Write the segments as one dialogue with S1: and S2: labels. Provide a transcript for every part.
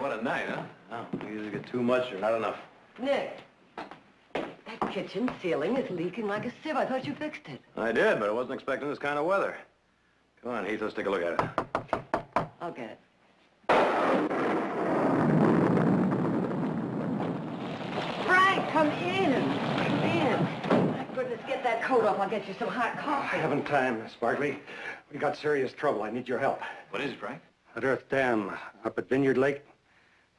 S1: what a night, huh? Oh, we either get too much or not enough.
S2: Nick, that kitchen ceiling is leaking like a sieve. I thought you fixed it.
S1: I did, but I wasn't expecting this kind of weather. Come on, Heath, let's take a look at it.
S2: I'll get it. Frank, come in. Come in. My goodness, get that coat off. I'll get you some hot coffee.
S3: I haven't time, Miss Barkley. We got serious trouble. I need your help.
S1: What is it, Frank?
S3: That Earth Dam up at Vineyard Lake.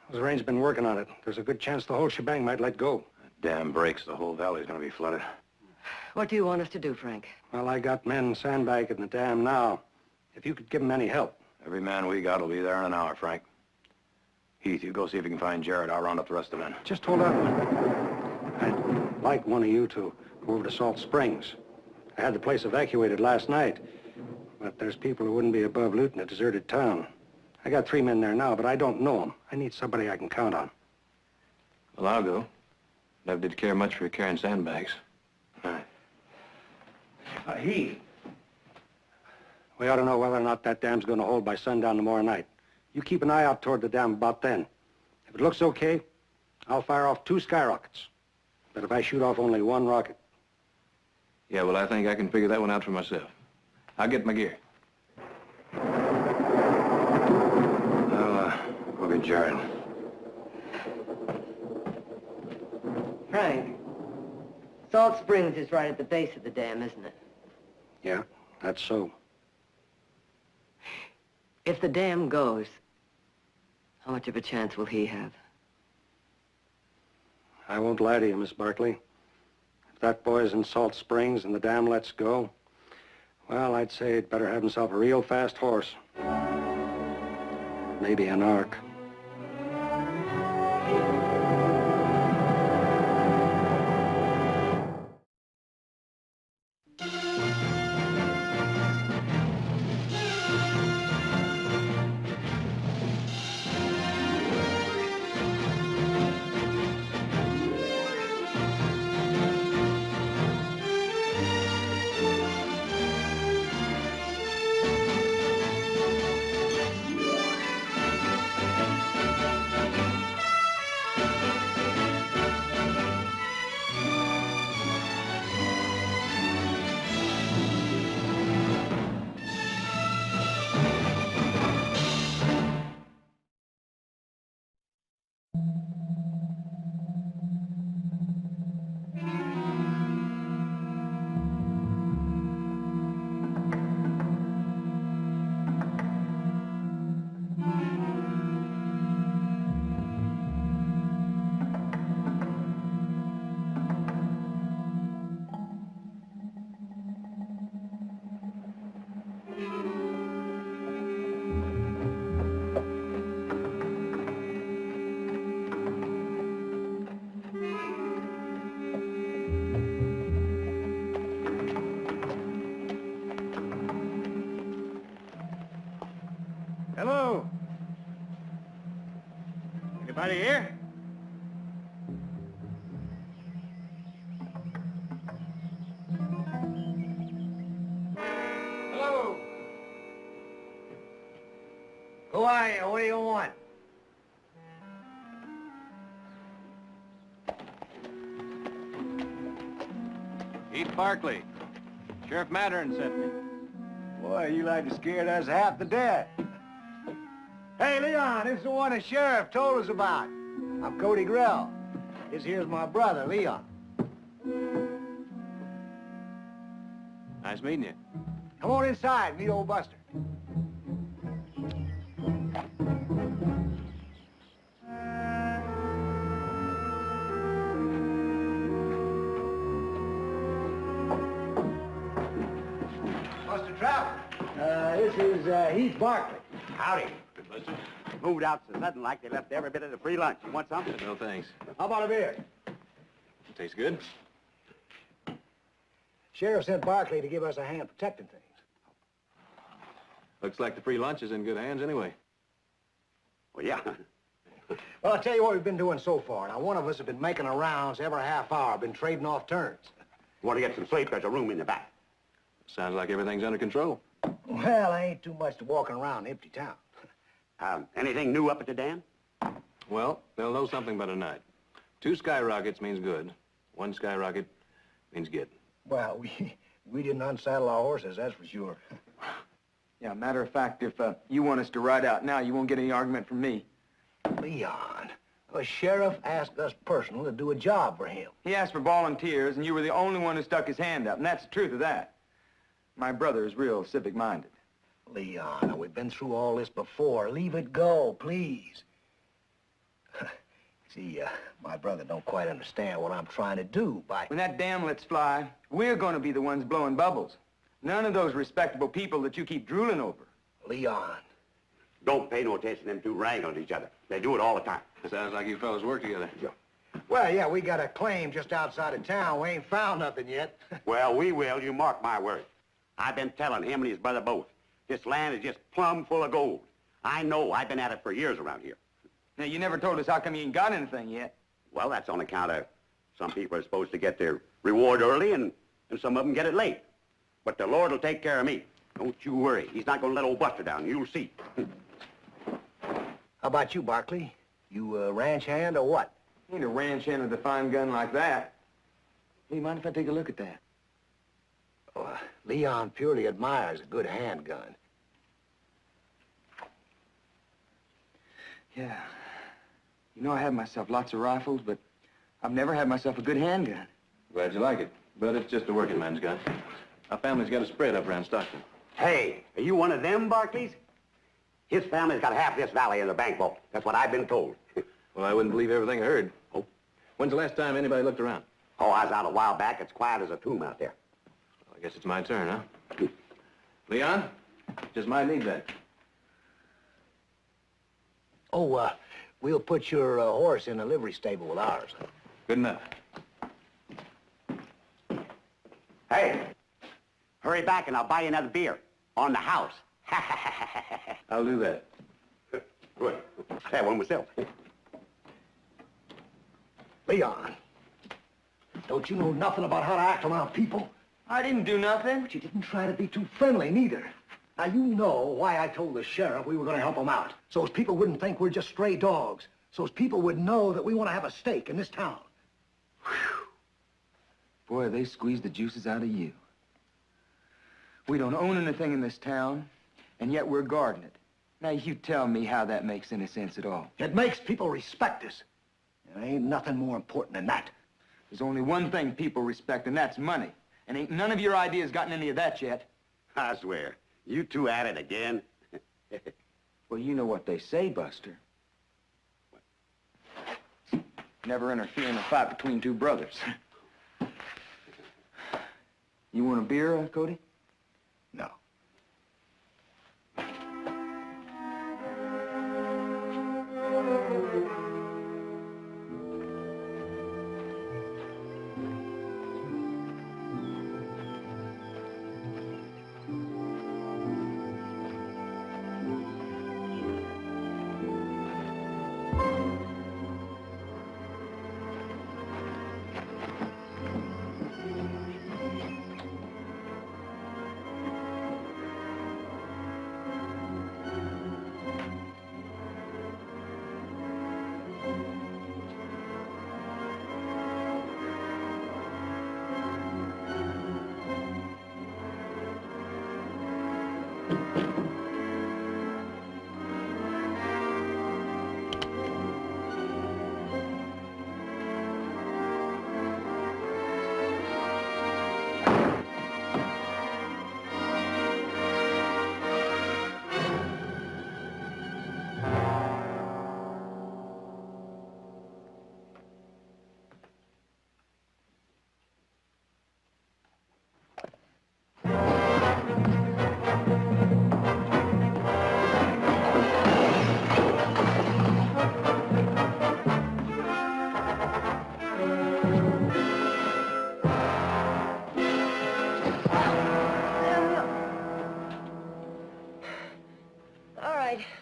S3: Those Rain's been working on it. There's a good chance the whole shebang might let go.
S1: That dam breaks, the whole valley's gonna be flooded.
S2: What do you want us to do, Frank?
S3: Well, I got men sandbagging the dam now. If you could give them any help.
S1: Every man we got will be there in an hour, Frank. Heath, you go see if you can find Jared. I'll round up the rest of the men.
S3: Just hold on a minute. I'd like one of you to go over to Salt Springs. I had the place evacuated last night, but there's people who wouldn't be above looting a deserted town. I got 3 men there now, but I don't know them. I need somebody I can count on.
S1: Well, I'll go. Never did care much for carrying sandbags. All right.
S3: Heath. We ought to know whether or not that dam's going to hold by sundown tomorrow night. You keep an eye out toward the dam about then. If it looks okay, I'll fire off 2 skyrockets. But if I shoot off only 1 rocket...
S1: Yeah, well, I think I can figure that one out for myself. I'll get my gear. We'll get Jared.
S2: Frank, Salt Springs is right at the base of the dam, isn't it?
S3: Yeah, that's so.
S2: If the dam goes, how much of a chance will he have?
S3: I won't lie to you, Miss Barkley. If that boy's in Salt Springs and the dam lets go, well, I'd say he'd better have himself a real fast horse. Maybe an ark. Hello? Anybody here? Hello? Who are you? What do you want?
S1: Heath Barkley. Sheriff Mattern sent me.
S3: Boy, you like to scared us half to death. Hey, Leon, this is the one the sheriff told us about. I'm Cody Grell. This here's my brother, Leon.
S1: Nice meeting you.
S3: Come on inside, meet old Buster. Buster Trout. This is Heath Barkley.
S4: Howdy. Moved out so sudden like they left every bit of the free lunch. You want something?
S1: No, thanks.
S3: How about a beer?
S1: Tastes good.
S3: Sheriff sent Barkley to give us a hand protecting things.
S1: Looks like the free lunch is in good hands anyway.
S4: Well, yeah.
S3: Well, I'll tell you what we've been doing so far. Now, one of us has been making the rounds every half hour, been trading off turns.
S4: You want to get some sleep? There's a room in the back.
S1: Sounds like everything's under control.
S3: Well, I ain't too much to walking around an empty town.
S4: Anything new up at the dam?
S1: Well, they'll know something by tonight. 2 skyrockets means good. 1 skyrocket means get.
S3: Well, we didn't unsaddle our horses, that's for sure.
S5: Yeah, matter of fact, if you want us to ride out now, you won't get any argument from me.
S3: Leon, the sheriff asked us personally to do a job for him.
S5: He asked for volunteers, and you were the only one who stuck his hand up, and that's the truth of that. My brother is real civic-minded.
S3: Leon, we've been through all this before. Leave it go, please. See, my brother don't quite understand what I'm trying to do by...
S5: When that dam lets fly, we're going to be the ones blowing bubbles. None of those respectable people that you keep drooling over.
S3: Leon.
S4: Don't pay no attention to them two wrangling each other. They do it all the time.
S1: Sounds like you fellas work together.
S3: Well, yeah, we got a claim just outside of town. We ain't found nothing yet.
S4: Well, we will, you mark my word. I've been telling him and his brother both. This land is just plumb full of gold. I know. I've been at it for years around here.
S5: Now, you never told us how come you ain't got anything yet.
S4: Well, that's on account of some people are supposed to get their reward early and some of them get it late. But the Lord will take care of me. Don't you worry. He's not going to let old Buster down. You'll see.
S3: How about you, Barkley? You a ranch hand or what?
S5: Ain't a ranch hand with a fine gun like that. Hey, mind if I take a look at that?
S3: Oh, Leon purely admires a good handgun.
S5: Yeah. You know, I have myself lots of rifles, but I've never had myself a good handgun.
S1: Glad you like it. But it's just a working man's gun. Our family's got a spread up around Stockton.
S4: Hey, are you one of them, Barclays? His family's got half this valley in the bank vault. That's what I've been told.
S1: Well, I wouldn't believe everything I heard.
S4: Oh.
S1: When's the last time anybody looked around?
S4: Oh, I was out a while back. It's quiet as a tomb out there.
S1: Well, I guess it's my turn, huh? Leon, just might need that.
S3: Oh, we'll put your horse in a livery stable with ours.
S1: Good enough.
S4: Hey, hurry back and I'll buy you another beer. On the house.
S1: I'll do that.
S4: Good. I have one myself.
S3: Leon, don't you know nothing about how to act around people?
S5: I didn't do nothing.
S3: But you didn't try to be too friendly, neither. Now, you know why I told the sheriff we were going to help him out. So as people wouldn't think we're just stray dogs. So as people would know that we want to have a stake in this town.
S5: Boy, they squeezed the juices out of you. We don't own anything in this town, and yet we're guarding it. Now, you tell me how that makes any sense at all.
S3: It makes people respect us. There ain't nothing more important than that.
S5: There's only one thing people respect, and that's money. And ain't none of your ideas gotten any of that yet.
S4: I swear. You two at it again?
S5: Well, you know what they say, Buster. Never interfere in a fight between two brothers. You want a beer, Cody?
S3: No.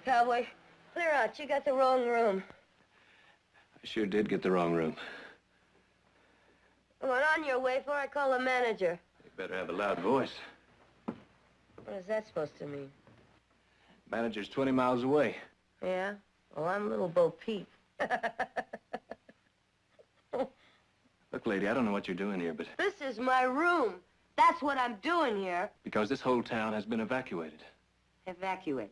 S2: Cowboy. Clear out. You got the wrong room.
S1: I sure did get the wrong room.
S2: Well, on your way before I call the manager.
S1: You better have a loud voice.
S2: What is that supposed to mean?
S1: Manager's 20 miles away.
S2: Yeah? Well, I'm Little Bo Peep.
S1: Look, lady, I don't know what you're doing here, but
S2: This is my room. That's what I'm doing here.
S1: because this whole town has been evacuated.
S2: Evacuate.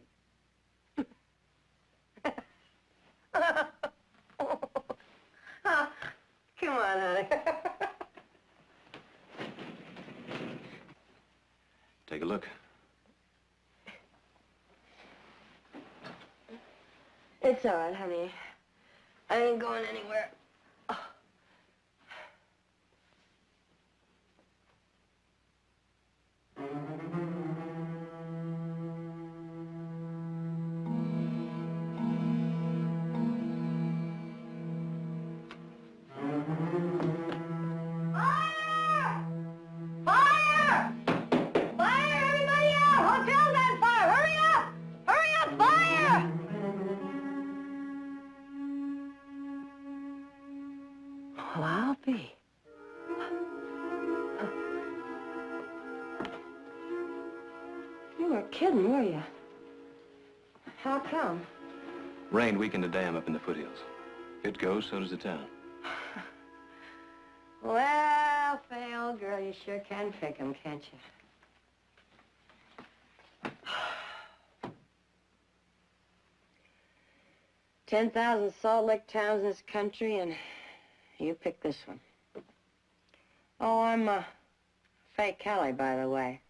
S2: Come on, honey.
S1: Take a look.
S2: It's all right, honey. I ain't going anywhere. Fire! Fire! Fire, everybody out! Hotel's on fire! Hurry up! Hurry up! Fire! Well, I'll be. You were kidding, were you? How come?
S1: Rain weakened the dam up in the foothills. It goes, so does the town.
S2: Well, Fay, old girl, you sure can pick 'em, can't you? 10,000 Salt Lake towns in this country, and you picked this one. Oh, I'm, Fay Kelly, by the way.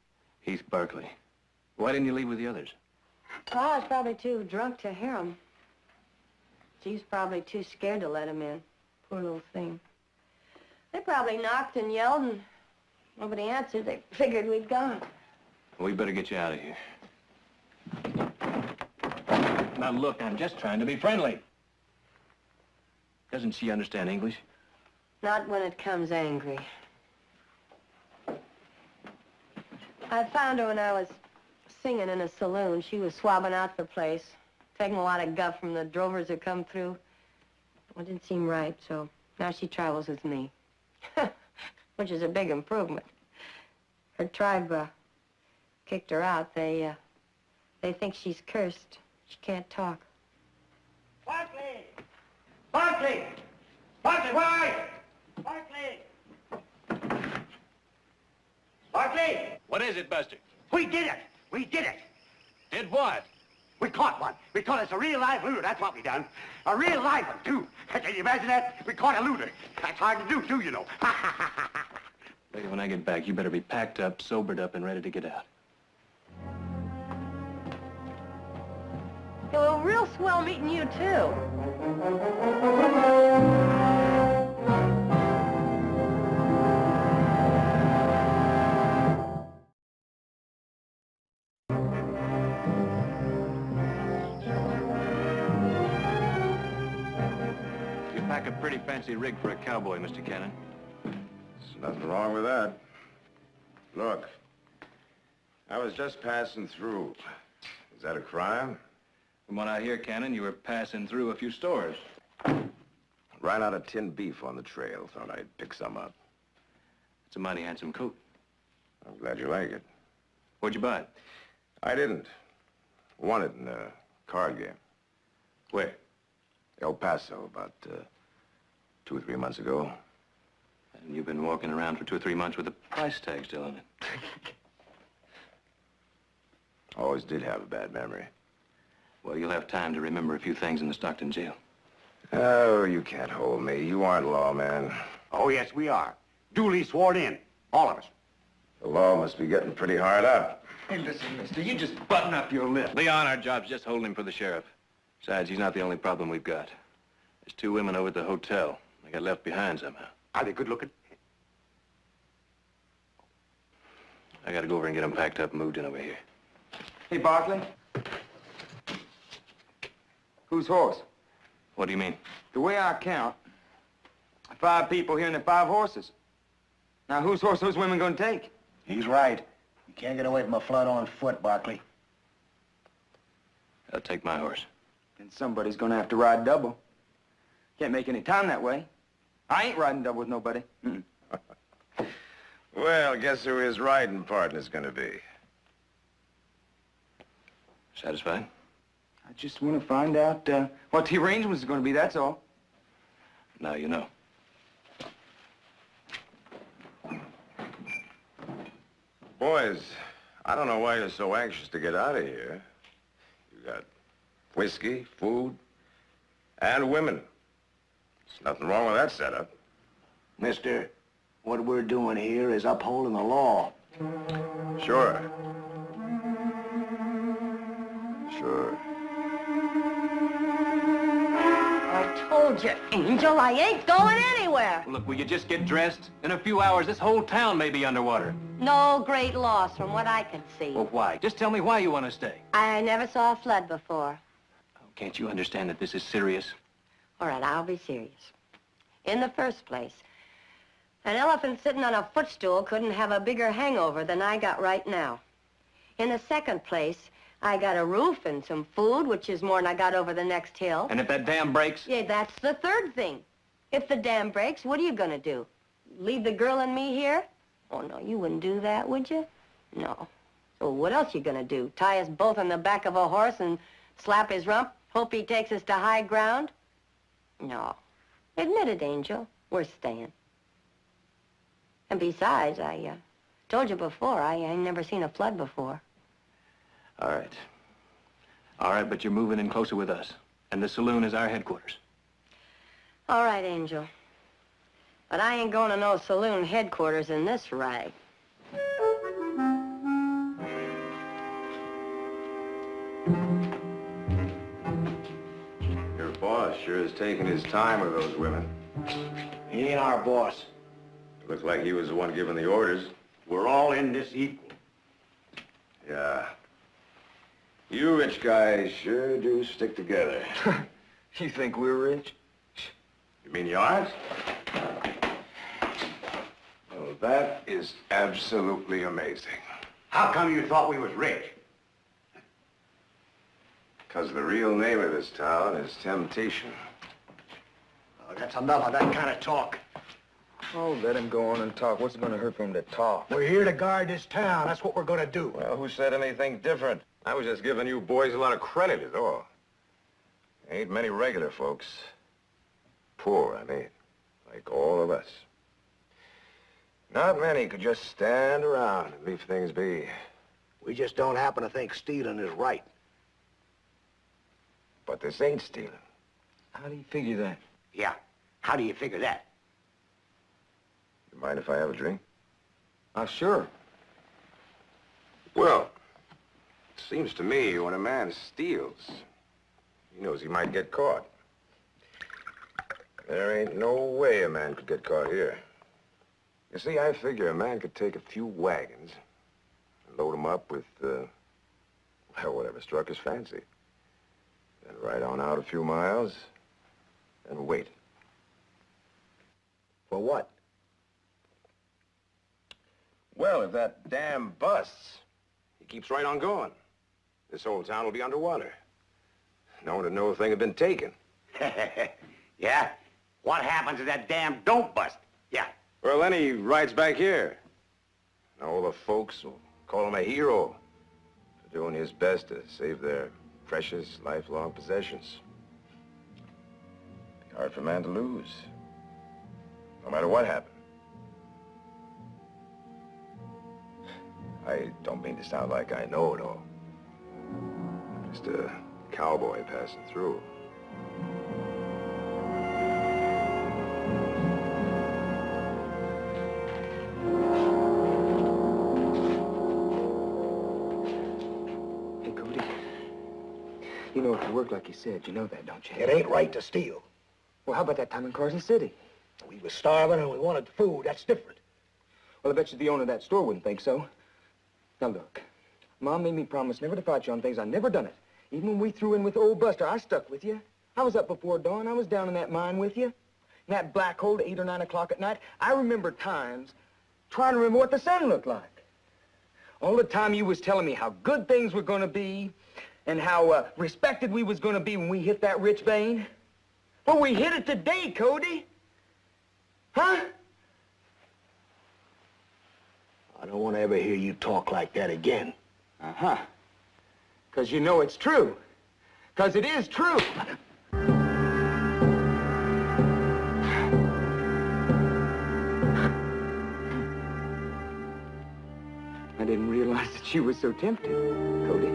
S1: Heath Barkley. Why didn't you leave with the others?
S2: Well, I was probably too drunk to hear him. She's probably too scared to let him in. Poor little thing. They probably knocked and yelled, and nobody answered. They figured we'd gone.
S1: Well, we better get you out of here. Now, look, I'm just trying to be friendly. Doesn't she understand English?
S2: Not when it comes angry. I found her when I was singing in a saloon. She was swabbing out the place, taking a lot of guff from the drovers who come through. Well, it didn't seem right, so now she travels with me, which is a big improvement. Her tribe kicked her out. They think she's cursed. She can't talk.
S4: Barkley! Barkley! Barkley, why? Barkley! Barkley!
S1: What is it, Buster?
S4: We did it! We did it!
S1: Did what?
S4: We caught one. We caught us a real live looter. That's what we done. A real live one, too. Can you imagine that? We caught a looter. That's hard to do, too, you know.
S1: Lady, when I get back, you better be packed up, sobered up, and ready to get out.
S2: Yeah, well, real swell meeting you, too.
S1: You pack a pretty fancy rig for a cowboy, Mr. Cannon.
S6: There's nothing wrong with that. Look, I was just passing through. Is that a crime?
S1: From what I hear, Cannon, you were passing through a few stores.
S6: Ran out of tinned beef on the trail. Thought I'd pick some up.
S1: It's a mighty handsome coat.
S6: I'm glad you like it.
S1: Where'd you buy it?
S6: I didn't. Won it in a card game.
S1: Where?
S6: El Paso, about 2 or 3 months ago.
S1: And you've been walking around for 2 or 3 months with a price tag still on it.
S6: Always did have a bad memory.
S1: Well, you'll have time to remember a few things in the Stockton jail.
S6: Oh, you can't hold me. You aren't lawman.
S4: Oh, yes, we are. Duly sworn in. All of us.
S6: The law must be getting pretty hard up.
S5: Hey, listen, mister, you just button up your lip.
S1: Leon, our job's just holding him for the sheriff. Besides, he's not the only problem we've got. There's 2 women over at the hotel. They got left behind somehow.
S4: Are they good looking?
S1: I gotta go over and get them packed up and moved in over here.
S5: Hey, Barkley. Whose horse?
S1: What do you mean?
S5: The way I count, 5 people here and there 5 horses. Now, whose horse those women gonna take?
S7: He's right. You can't get away from a flood on foot, Barkley.
S1: I'll take my horse.
S5: Then somebody's gonna have to ride double. Can't make any time that way. I ain't riding double with nobody. Mm-mm.
S6: Well, guess who his riding partner's gonna be?
S1: Satisfied?
S5: I just want to find out what the arrangements are going to be, that's all.
S1: Now you know.
S6: Boys, I don't know why you're so anxious to get out of here. You got whiskey, food, and women. There's nothing wrong with that setup.
S7: Mister, what we're doing here is upholding the law.
S6: Sure. Sure.
S2: I told you, Angel, I ain't going anywhere.
S1: Look, will you just get dressed? In a few hours, this whole town may be underwater.
S2: No great loss from what I can see.
S1: Well, why? Just tell me why you want to stay.
S2: I never saw a flood before.
S1: Oh, can't you understand that this is serious?
S2: All right, I'll be serious. In the first place, an elephant sitting on a footstool couldn't have a bigger hangover than I got right now. In the second place, I got a roof and some food, which is more than I got over the next hill.
S1: And if that dam breaks?
S2: Yeah, that's the third thing. If the dam breaks, what are you gonna do? Leave the girl and me here? Oh, no, you wouldn't do that, would you? No. So what else you gonna do? Tie us both on the back of a horse and slap his rump? Hope he takes us to high ground? No. Admit it, Angel. We're staying. And besides, I told you before, I ain't never seen a flood before.
S1: All right. All right, but you're moving in closer with us. And the saloon is our headquarters.
S2: All right, Angel. But I ain't going to no saloon headquarters in this rag.
S6: Your boss sure is taking his time with those women.
S7: He ain't our boss.
S6: It looked like he was the one giving the orders.
S4: We're all in this equal.
S6: Yeah. You rich guys sure do stick together.
S5: You think we're rich?
S6: You mean you aren't? Well, that is absolutely amazing.
S4: How come you thought we was rich?
S6: Because the real name of this town is Temptation.
S7: Oh, that's enough of that kind of talk.
S5: Oh, let him go on and talk. What's it going to hurt for him to talk?
S7: We're here to guard this town. That's what we're gonna do.
S6: Well, who said anything different? I was just giving you boys a lot of credit is all. Ain't many regular folks. Poor, I mean. Like all of us. Not many could just stand around and leave things be.
S7: We just don't happen to think stealing is right.
S6: But this ain't stealing.
S5: How do you figure that?
S4: Yeah. How do you figure that?
S6: You mind if I have a drink?
S5: Sure.
S6: Well, it seems to me when a man steals, he knows he might get caught. There ain't no way a man could get caught here. You see, I figure a man could take a few wagons and load them up with, well, whatever struck his fancy. Then ride on out a few miles and wait.
S7: For what?
S6: Well, if that dam busts, he keeps right on going. This whole town will be underwater. No one would know a thing had been taken.
S4: Yeah? What happens if that dam don't bust? Yeah.
S6: Well, then he rides back here. And all the folks will call him a hero for doing his best to save their precious, lifelong possessions. Be hard for a man to lose, no matter what happened. I don't mean to sound like I know it all. I'm just a cowboy passing through.
S5: Hey, Cody. You know, if you work like you said, you know that, don't you?
S7: It ain't right to steal.
S5: Well, how about that time in Carson City?
S7: We was starving and we wanted food. That's different.
S5: Well, I bet you the owner of that store wouldn't think so. Now, look. Mom made me promise never to fight you on things. I never done it. Even when we threw in with old Buster, I stuck with you. I was up before dawn. I was down in that mine with you. In that black hole at 8 or 9 o'clock at night. I remember times trying to remember what the sun looked like. All the time you was telling me how good things were going to be and how respected we was going to be when we hit that rich vein. Well, we hit it today, Cody. Huh?
S7: I don't want to ever hear you talk like that again.
S5: Uh-huh. Because you know it's true. 'Cause it is true. I didn't realize that she was so tempted, Cody.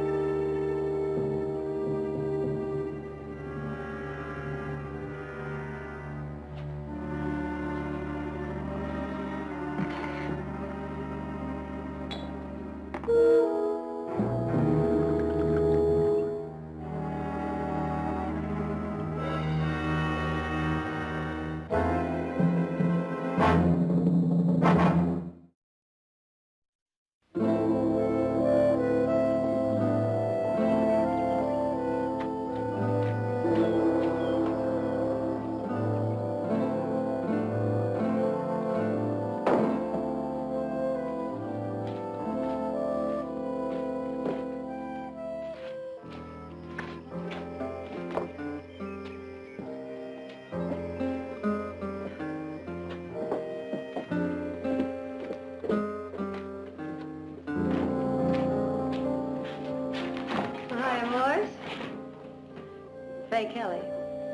S2: Say, Kelly.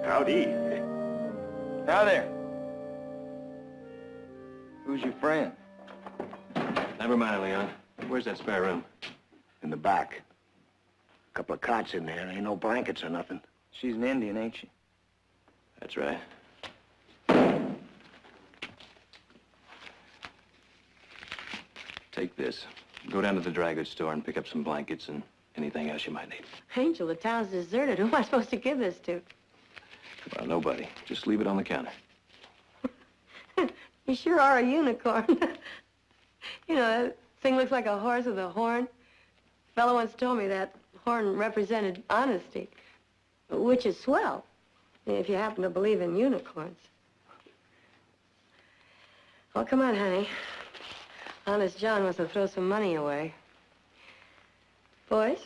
S4: Howdy.
S5: Now there. Who's your friend?
S1: Never mind, Leon. Where's that spare room?
S7: In the back. Couple of cots in there. Ain't no blankets or nothing.
S5: She's an Indian, ain't she?
S1: That's right. Take this. Go down to the dry goods store and pick up some blankets and anything else you might need.
S2: Angel, the town's deserted. Who am I supposed to give this to?
S1: Well, nobody. Just leave it on the counter.
S2: You sure are a unicorn. You know, that thing looks like a horse with a horn. A fellow once told me that horn represented honesty, which is swell, if you happen to believe in unicorns. Well, come on, honey. Honest John wants to throw some money away. Boys?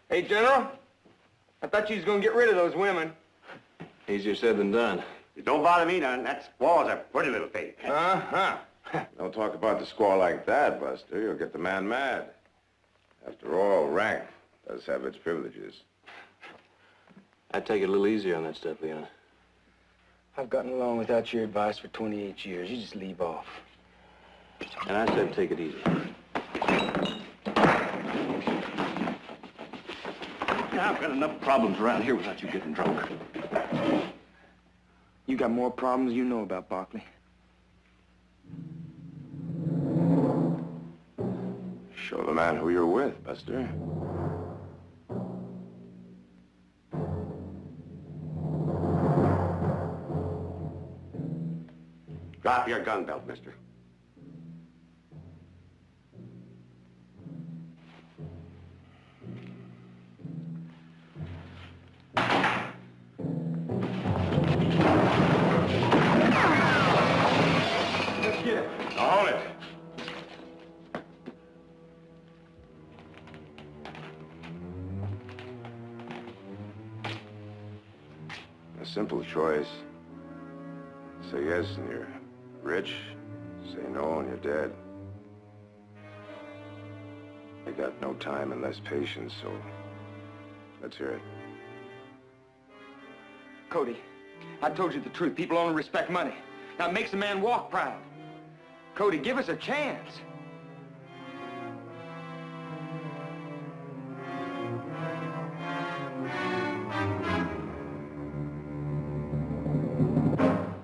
S5: Hey, General. I thought you was gonna get rid of those women.
S1: Easier said than done.
S4: Don't bother me none. That squaw's a pretty little thing.
S5: Uh-huh.
S6: Don't talk about the squaw like that, Buster. You'll get the man mad. After all, rank does have its privileges.
S1: I'd take it a little easier on that stuff, Leon.
S5: I've gotten along without your advice for 28 years. You just leave off.
S1: And I said take it easy.
S4: I've got enough problems around here without you getting drunk.
S5: You got more problems you know about, Barkley.
S6: Show the man who you're with, Buster.
S4: Drop your gun belt, mister.
S5: Let's get it.
S6: Hold it. A simple choice. Say yes and you're rich. Say no and you're dead. I got no time and less patience, so let's hear it.
S5: Cody, I told you the truth. People only respect money. Now it makes a man walk proud. Cody, give us a chance.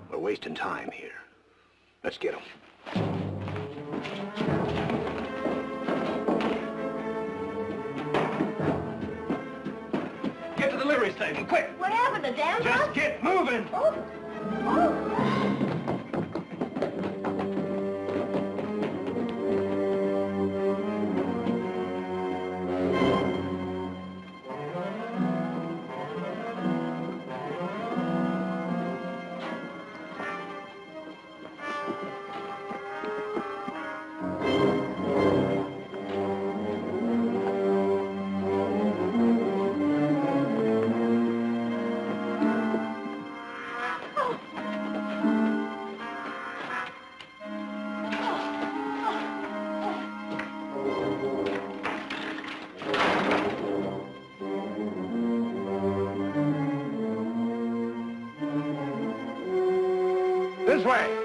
S7: We're wasting time here. Let's get 'em.
S1: Get to the livery stable, quick!
S2: What happened? The damn
S1: Just get moving!
S6: This way.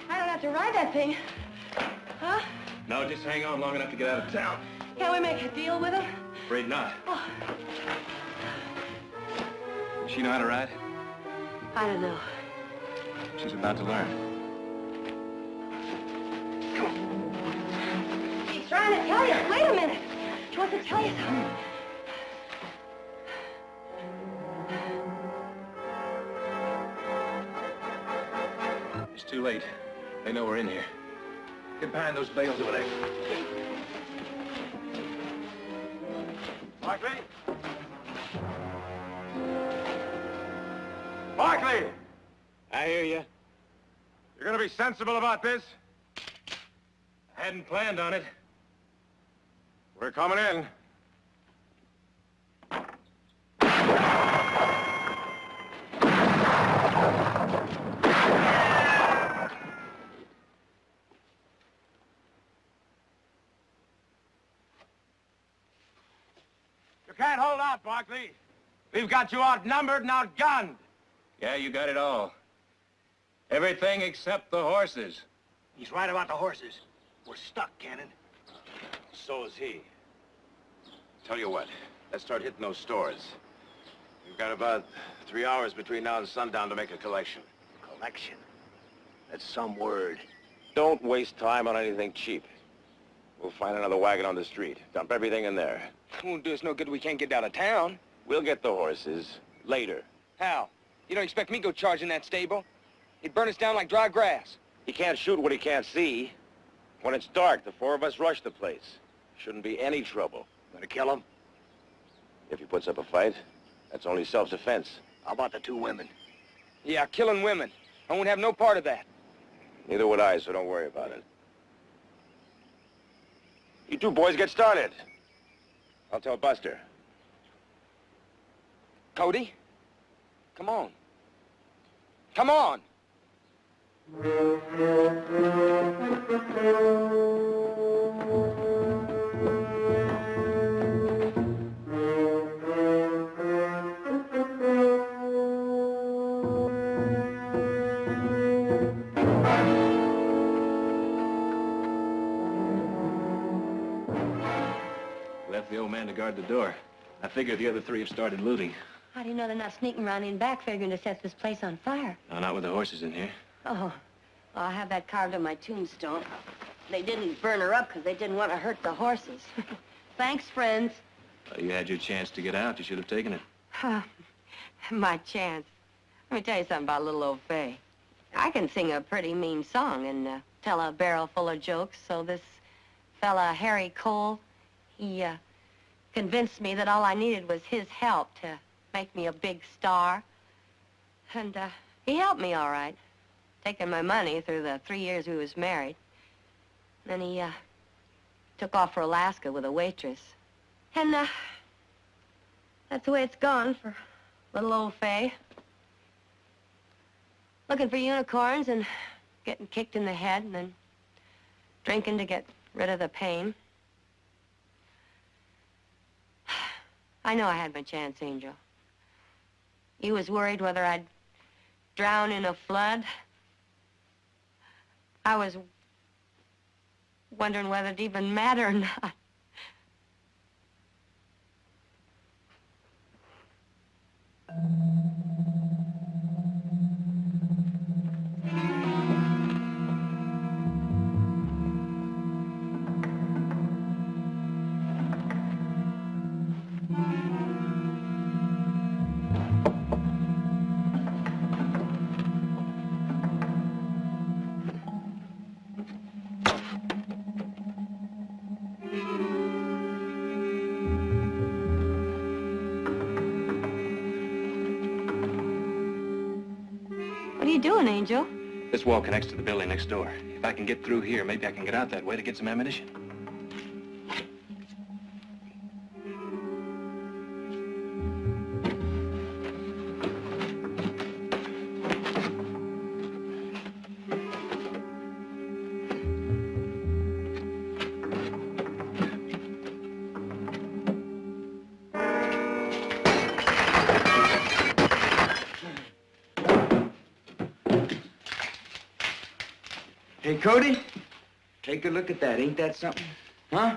S2: I don't have to ride that thing. Huh?
S1: No, just hang on long enough to get out of town.
S2: Can't we make a deal with him?
S1: Afraid not.
S2: Oh,
S1: Does she know how to ride?
S2: I don't know.
S1: She's about to learn.
S2: She's trying to tell you. Wait a minute. She wants to tell you something.
S1: It's too late. They know we're in here. Get behind those bales over there.
S6: Barkley? Barkley!
S1: I hear you.
S6: You're gonna be sensible about this?
S1: Hadn't planned on it.
S6: We're coming in. You can't hold out, Barkley. We've got you outnumbered and outgunned.
S1: Yeah, you got it all. Everything except the horses.
S7: He's right about the horses. We're stuck, Cannon.
S6: So is he. Tell you what, let's start hitting those stores. We've got about 3 hours between now and sundown to make a collection.
S7: Collection. That's some word.
S6: Don't waste time on anything cheap. We'll find another wagon on the street. Dump everything in there.
S5: Won't do us no good. We can't get out of town.
S6: We'll get the horses later.
S5: How? You don't expect me to go charging that stable? He'd burn us down like dry grass.
S6: He can't shoot what he can't see. When it's dark, the 4 of us rush the place. Shouldn't be any trouble.
S7: Gonna kill him?
S6: If he puts up a fight, that's only self-defense.
S7: How about the 2 women?
S5: Yeah, killing women. I won't have no part of that.
S6: Neither would I, so don't worry about it. You 2 boys get started. I'll tell Buster.
S5: Cody? Come on. Come on!
S1: Left the old man to guard the door. I figure the other 3 have started looting.
S2: How do you know they're not sneaking around in back figuring to set this place on fire?
S1: No, not with the horses in here.
S2: Oh, well, I have that carved on my tombstone. They didn't burn her up because they didn't want to hurt the horses. Thanks, friends.
S1: Well, you had your chance to get out. You should have taken it.
S2: My chance. Let me tell you something about little old Fay. I can sing a pretty mean song and tell a barrel full of jokes, so this fella, Harry Cole, he convinced me that all I needed was his help to make me a big star. And he helped me all right, taking my money through the 3 years we was married. Then he took off for Alaska with a waitress. And that's the way it's gone for little old Fay. Looking for unicorns and getting kicked in the head and then drinking to get rid of the pain. I know I had my chance, Angel. You was worried whether I'd drown in a flood. I was wondering whether it'd even matter or not. What are you doing, Angel?
S1: This wall connects to the building next door. If I can get through here, maybe I can get out that way to get some ammunition.
S5: Hey, Cody, take a look at that. Ain't that something? Huh?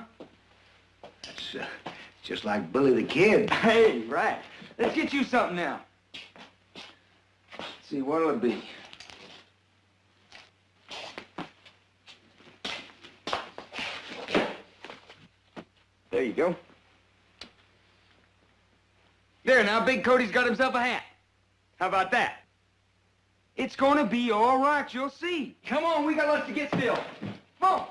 S7: That's just like Billy the Kid.
S5: Hey, right. Let's get you something now. Let's see, what'll it be? There you go. There, now Big Cody's got himself a hat. How about that? It's gonna be all right, you'll see. Come on, we got lots to get still. Come on.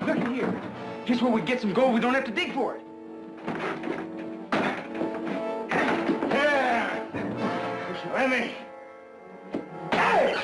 S5: Look here. Here's where we get some gold. We don't have to dig for it.
S7: Let me.
S5: Hey!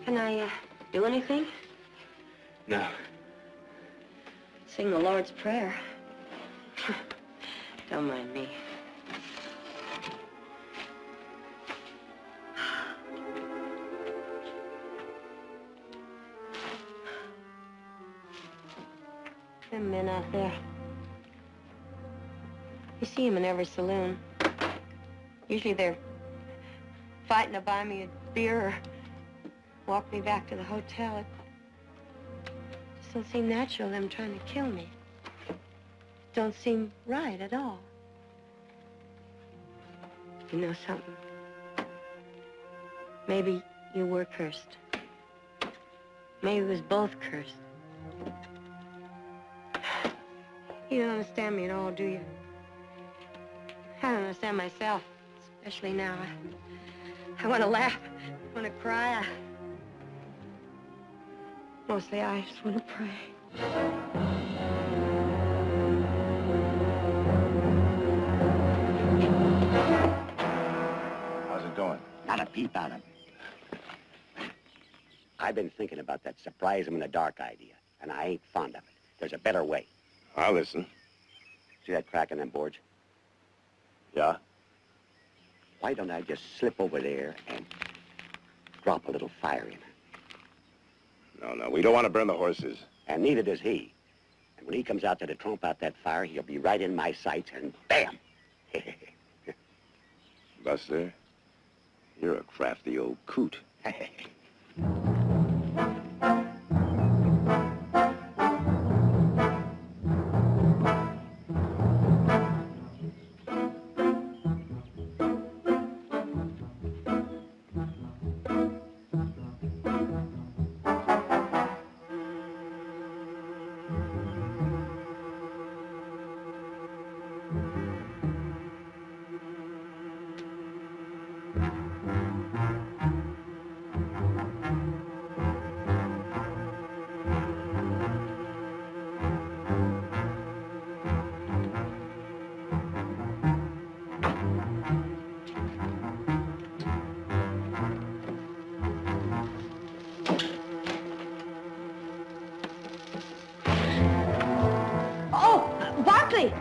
S2: Can I, do anything?
S5: No.
S2: Sing the Lord's Prayer. Don't mind me. Them men out there. You see them in every saloon. Usually they're fighting to buy me a beer or walk me back to the hotel. It just don't seem natural, them trying to kill me. It don't seem right at all. You know something? Maybe you were cursed. Maybe it was both cursed. You don't understand me at all, do you? I don't understand myself, especially now. I want to laugh, I want to cry. Mostly I just want to pray.
S6: How's it going?
S4: Not a peep out of him. I've been thinking about that surprise him in the dark idea, and I ain't fond of it. There's a better way.
S6: I'll listen.
S4: See that crack in them boards?
S6: Yeah?
S4: Why don't I just slip over there and drop a little fire in it?
S6: No, we don't want to burn the horses.
S4: And neither does he. And when he comes out there to tromp out that fire, he'll be right in my sights, and bam!
S6: Buster, you're a crafty old coot.
S2: Oh, Barkley!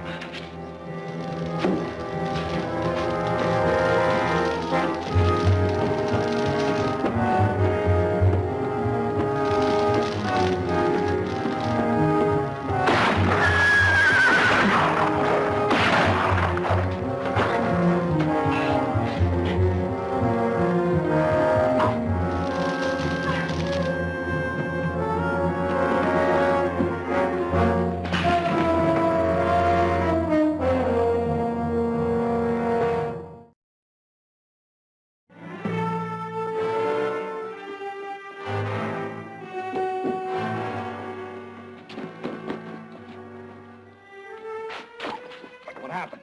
S7: happened?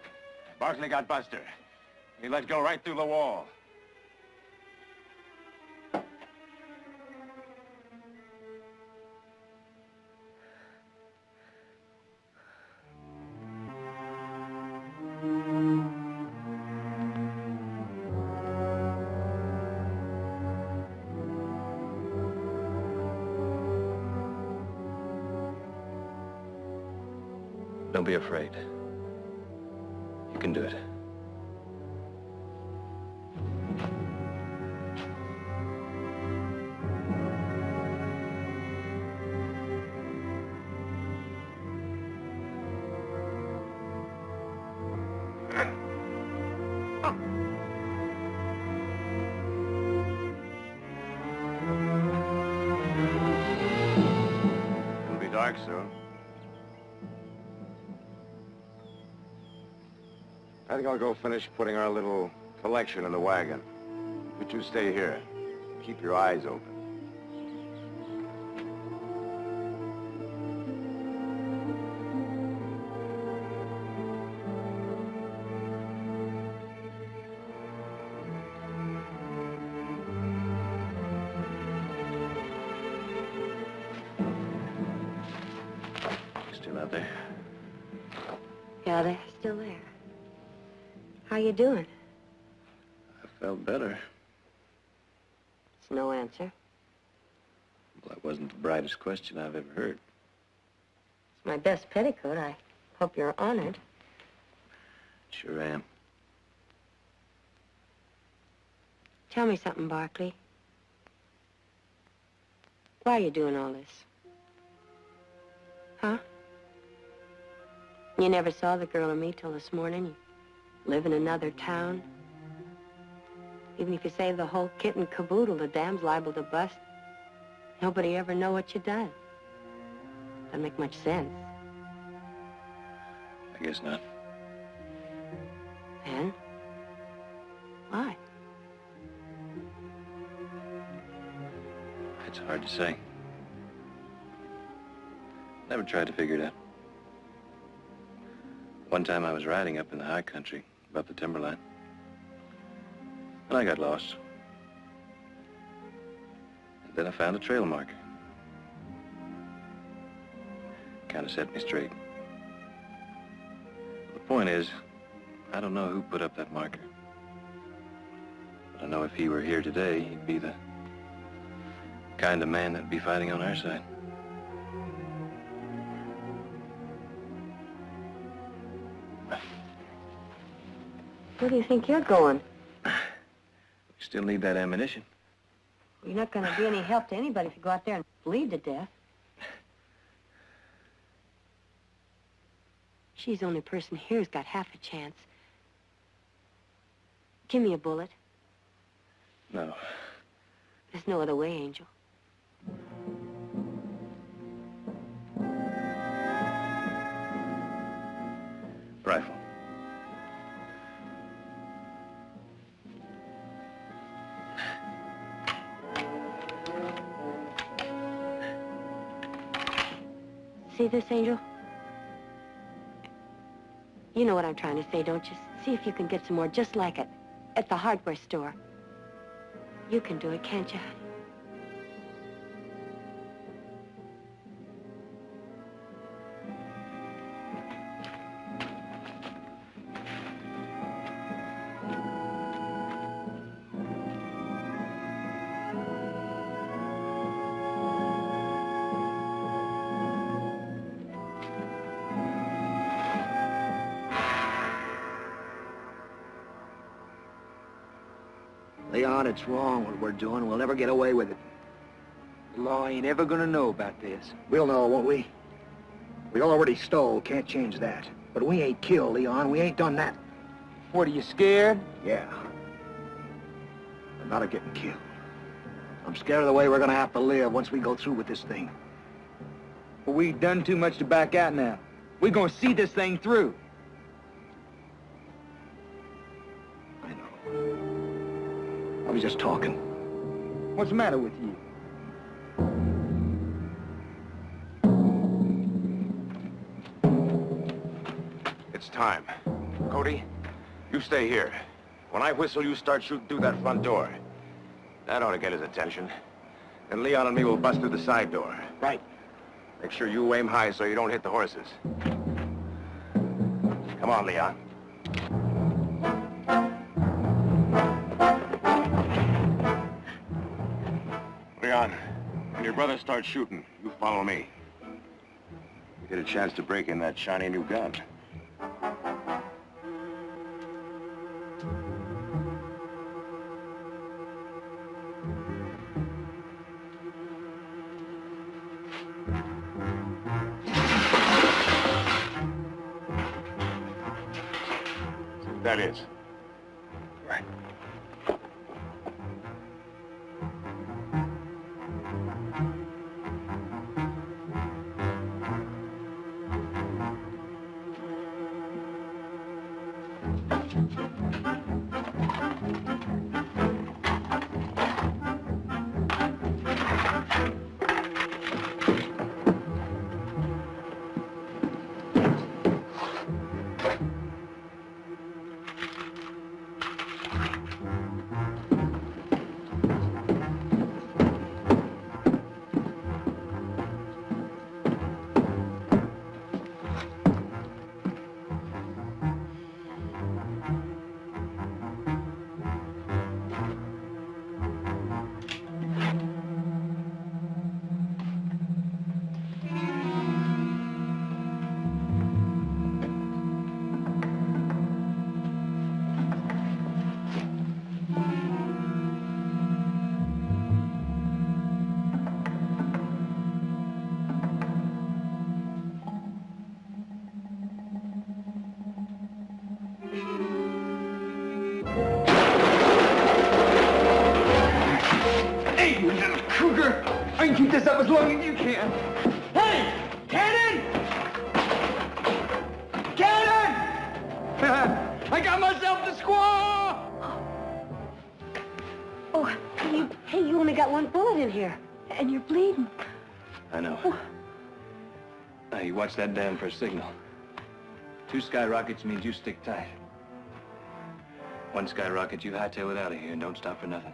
S6: Barkley got Buster. He let go right through the wall.
S1: Don't be afraid. You can do it.
S6: It'll be dark soon. I think I'll go finish putting our little collection in the wagon. You two stay here. Keep your eyes open.
S1: Still out there?
S2: Yeah, they're still there. How you doing?
S1: I felt better.
S2: It's no answer.
S1: Well, that wasn't the brightest question I've ever heard.
S2: It's my best petticoat. I hope you're honored.
S1: Sure am.
S2: Tell me something, Barkley. Why are you doing all this? Huh? You never saw the girl or me till this morning. You live in another town. Even if you save the whole kit and caboodle, the dam's liable to bust. Nobody ever know what you done. Doesn't make much sense.
S1: I guess not.
S2: Then? Why?
S1: It's hard to say. Never tried to figure it out. One time I was riding up in the high country, above the timberline, and I got lost. And then I found a trail marker. Kind of set me straight. The point is, I don't know who put up that marker. But I know if he were here today, he'd be the kind of man that'd be fighting on our side.
S2: Where do you think you're going?
S1: We still need that ammunition.
S2: You're not going to be any help to anybody if you go out there and bleed to death. She's the only person here who's got half a chance. Give me a bullet.
S1: No.
S2: There's no other way, Angel.
S1: Rifle.
S2: See this, Angel? You know what I'm trying to say, don't you? See if you can get some more just like it at the hardware store. You can do it, can't you, honey?
S7: Leon, it's wrong what we're doing. We'll never get away with it.
S5: The law ain't ever gonna know about this.
S7: We'll know, won't we? We already stole, can't change that. But we ain't killed, Leon. We ain't done that.
S5: What, are you scared?
S7: Yeah. I'm not of getting killed. I'm scared of the way we're gonna have to live once we go through with this thing.
S5: But we've done too much to back out now. We're gonna see this thing through.
S7: I know. I was just talking.
S5: What's the matter with you?
S6: It's time. Cody, you stay here. When I whistle, you start shooting through that front door. That ought to get his attention. Then Leon and me will bust through the side door.
S5: Right.
S6: Make sure you aim high so you don't hit the horses. Come on, Leon. Leon, when your brother starts shooting, you follow me. You get a chance to break in that shiny new gun. That is. Right.
S5: Hey, you little cougar! I can keep this up as long as you can. Hey! Cannon! Cannon! I got myself the squaw!
S2: Oh, you only got one bullet in here, and you're bleeding.
S1: I know. Now, you watch that Dan for a signal. 2 skyrockets means you stick tight. 1 skyrocket, you hightail it out of here and don't stop for nothing.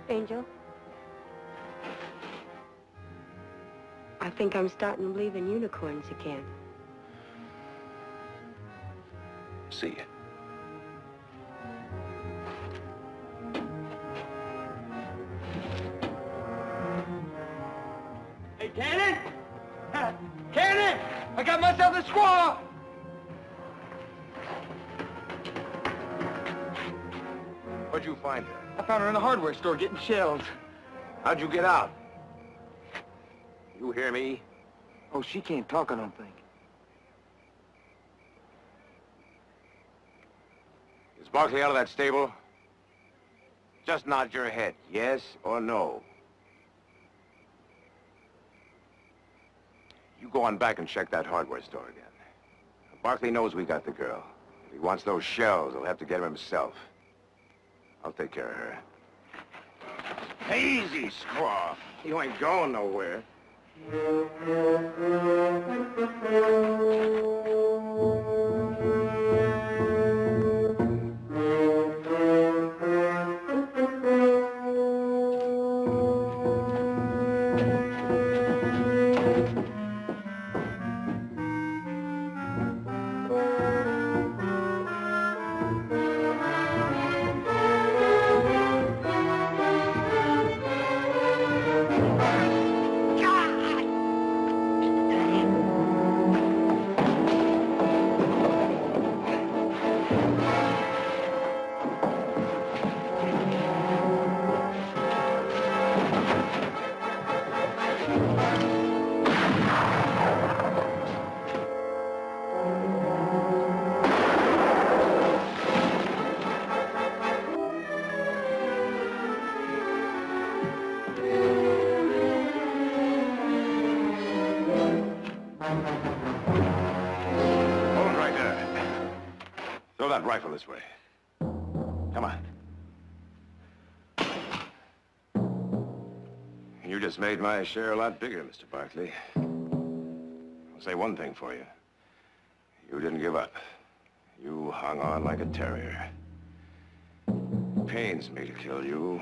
S2: Angel, I think I'm starting to believe in unicorns again.
S1: See ya.
S5: Hey, Cannon! Cannon! I got myself the squaw!
S6: Where'd you find her?
S5: I found her in the hardware store getting shells.
S6: How'd you get out? You hear me?
S5: Oh, she can't talk, I don't think.
S6: Is Barkley out of that stable? Just nod your head, yes or no. You go on back and check that hardware store again. Barkley knows we got the girl. If he wants those shells, he'll have to get them himself. I'll take care of her. Easy, squaw. You ain't going nowhere. Throw that rifle this way. Come on. You just made my share a lot bigger, Mr. Barkley. I'll say one thing for you. You didn't give up. You hung on like a terrier. Pains me to kill you.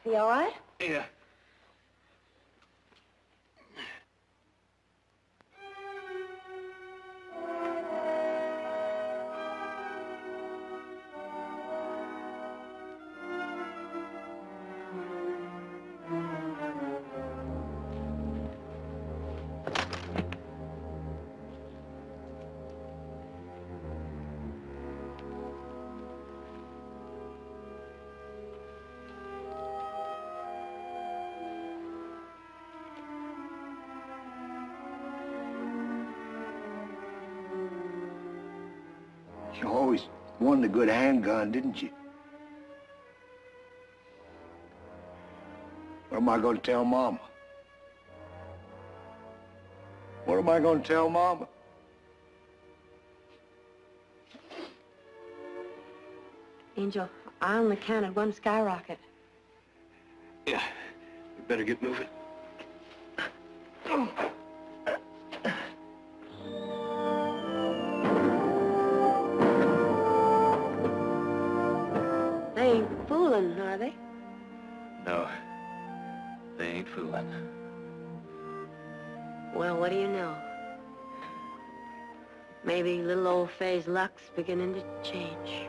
S2: You all right?
S1: Yeah.
S7: You always wanted a good handgun, didn't you? What am I going to tell Mama? What am I going to tell Mama?
S2: Angel, I only counted one skyrocket.
S1: Yeah. We better get moving.
S2: They ain't fooling, are they?
S1: No. They ain't fooling.
S2: Well, what do you know? Maybe little old Faye's luck's beginning to change.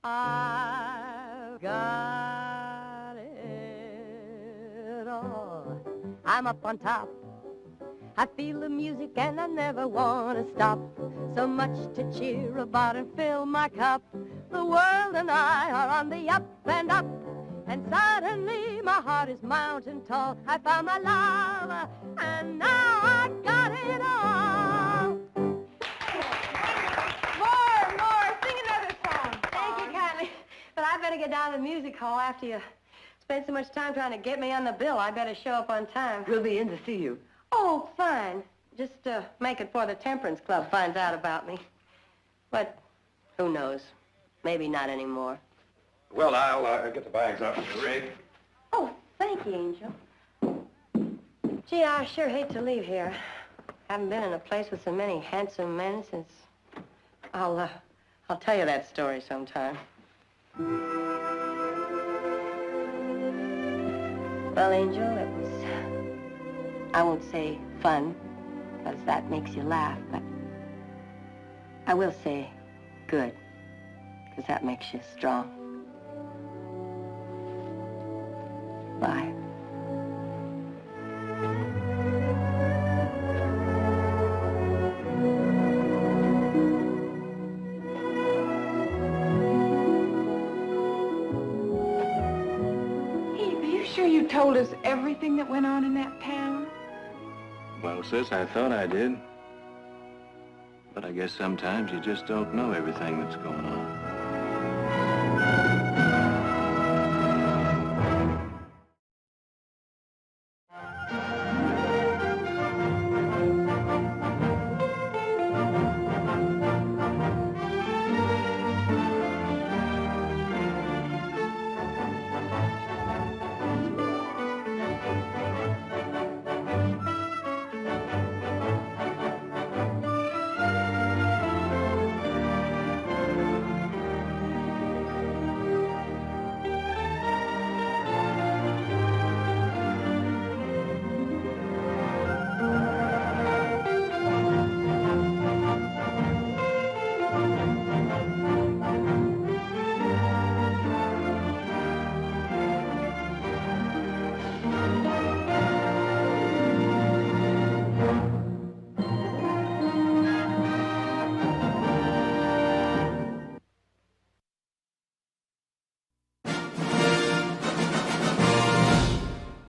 S2: I've got it all. I'm up on top. I feel the music and I never want to stop. So much to cheer about and fill my cup. The world and I are on the up and up. And suddenly my heart is mountain tall. I found my love and now I got it all. More, sing another song. Thank you kindly. But I better get down to the music hall after you spend so much time trying to get me on the bill. I better show up on time.
S8: We'll be in to see you.
S2: Oh, fine. Just make it before the Temperance Club finds out about me. But who knows? Maybe not anymore.
S6: Well, I'll get the bags up in the rig.
S2: Oh, thank you, Angel. Gee, I sure hate to leave here. Haven't been in a place with so many handsome men since... I'll tell you that story sometime. Well, Angel, it was... I won't say fun, because that makes you laugh, but I will say good, because that makes you strong. Bye.
S8: Hey, are you sure you told us everything that went on in that town?
S1: Well, sis, I thought I did. But I guess sometimes you just don't know everything that's going on.